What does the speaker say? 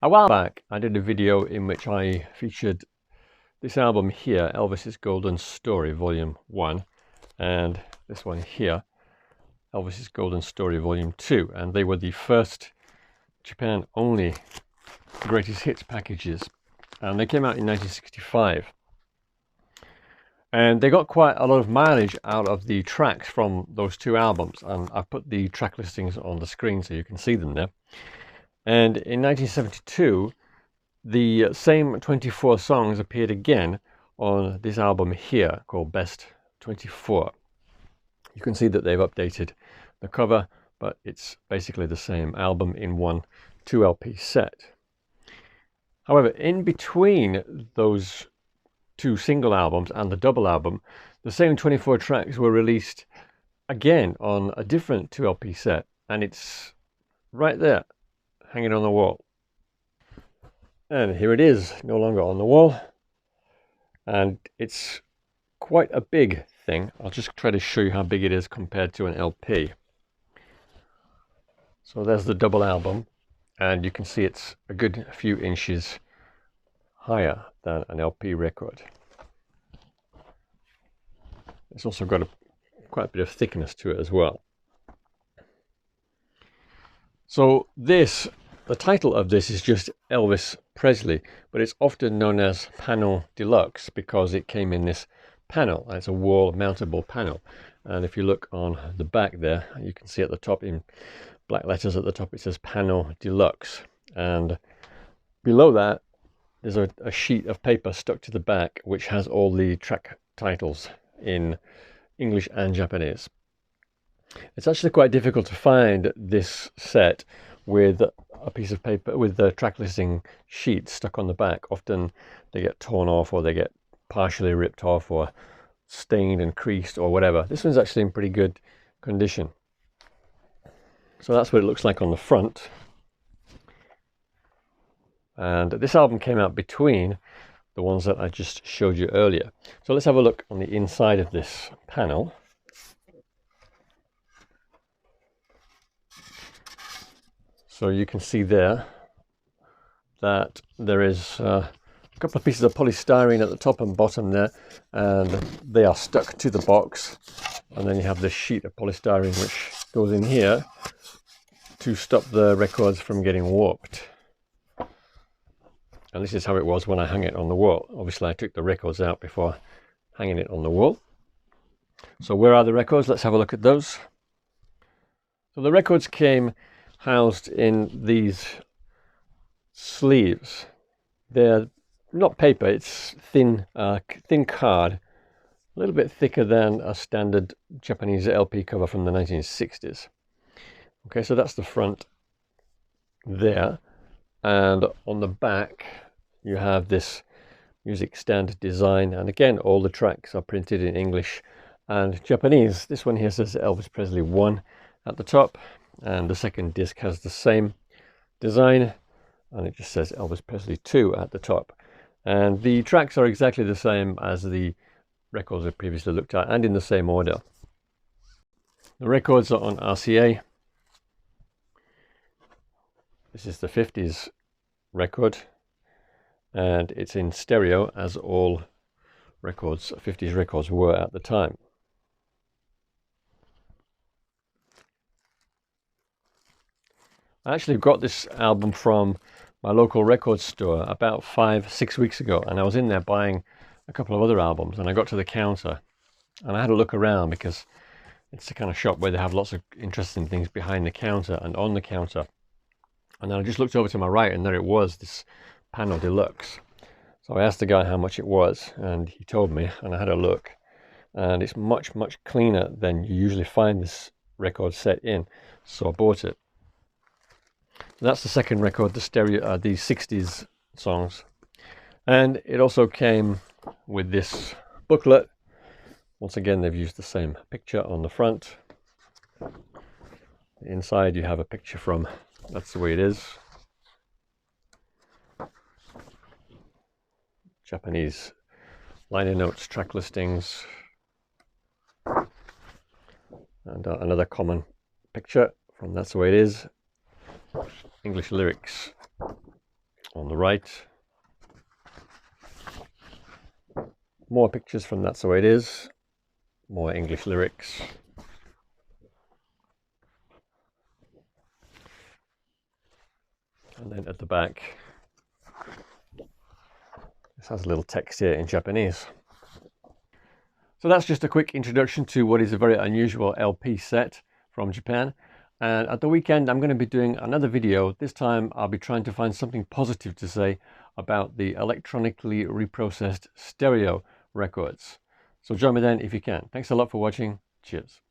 A while back, I did a video in which I featured this album here, Elvis's Golden Story, Volume 1, and this one here, Elvis's Golden Story, Volume 2, and they were the first Japan-only greatest hits packages, and they came out in 1965. And they got quite a lot of mileage out of the tracks from those two albums, and I've put the track listings on the screen so you can see them there. And in 1972, the same 24 songs appeared again on this album here called Best 24. You can see that they've updated the cover, but it's basically the same album in one 2 LP set. However, in between those two single albums and the double album, the same 24 tracks were released again on a different 2 LP set, and it's right there, hanging on the wall. And here it is, no longer on the wall, and it's quite a big thing. I'll just try to show you how big it is compared to an LP. So there's the double album, and you can see it's a good few inches higher than an LP record. It's also got quite a bit of thickness to it as well. So the title of this is just Elvis Presley, but it's often known as Panel Deluxe because it came in this panel. It's a wall mountable panel, and if you look on the back there, you can see at the top in black letters at the top it says Panel Deluxe, and below that there's a sheet of paper stuck to the back which has all the track titles in English and Japanese. It's actually quite difficult to find this set with a piece of paper with the track listing sheet stuck on the back. Often they get torn off, or they get partially ripped off, or stained and creased, or whatever. This one's actually in pretty good condition. So that's what it looks like on the front. And this album came out between the ones that I just showed you earlier. So let's have a look on the inside of this panel. So you can see there that there is a couple of pieces of polystyrene at the top and bottom there, and they are stuck to the box. And then you have this sheet of polystyrene which goes in here to stop the records from getting warped. And this is how it was when I hung it on the wall. Obviously I took the records out before hanging it on the wall. So where are the records? Let's have a look at those. So the records came housed in these sleeves. They're not paper, it's thin card, a little bit thicker than a standard Japanese LP cover from the 1960s. Okay, so that's the front there, and on the back you have this music stand design, and again all the tracks are printed in English and Japanese. This one here says Elvis Presley 1 at the top, and the second disc has the same design, and it just says Elvis Presley 2 at the top. And the tracks are exactly the same as the records I previously looked at, and in the same order. The records are on RCA. This is the 50s record, and it's in stereo, as all records, 50s records, were at the time. I actually got this album from my local record store about 5-6 weeks ago, and I was in there buying a couple of other albums, and I got to the counter and I had a look around because it's the kind of shop where they have lots of interesting things behind the counter and on the counter. And then I just looked over to my right, and there it was, this Panel Deluxe. So I asked the guy how much it was, and he told me, and I had a look, and it's much cleaner than you usually find this record set in, so I bought it. That's the second record, the stereo, the 60s songs. And it also came with this booklet. Once again, they've used the same picture on the front. Inside you have a picture from That's the Way It Is. Japanese liner notes, track listings, and another common picture from That's the Way It Is. English lyrics On the right, more pictures from That's the Way It Is, more English lyrics. And then at the back, this has a little text here in Japanese. So that's just a quick introduction to what is a very unusual LP set from Japan. And at the weekend, I'm going to be doing another video. This time, I'll be trying to find something positive to say about the electronically reprocessed stereo records. So join me then if you can. Thanks a lot for watching. Cheers.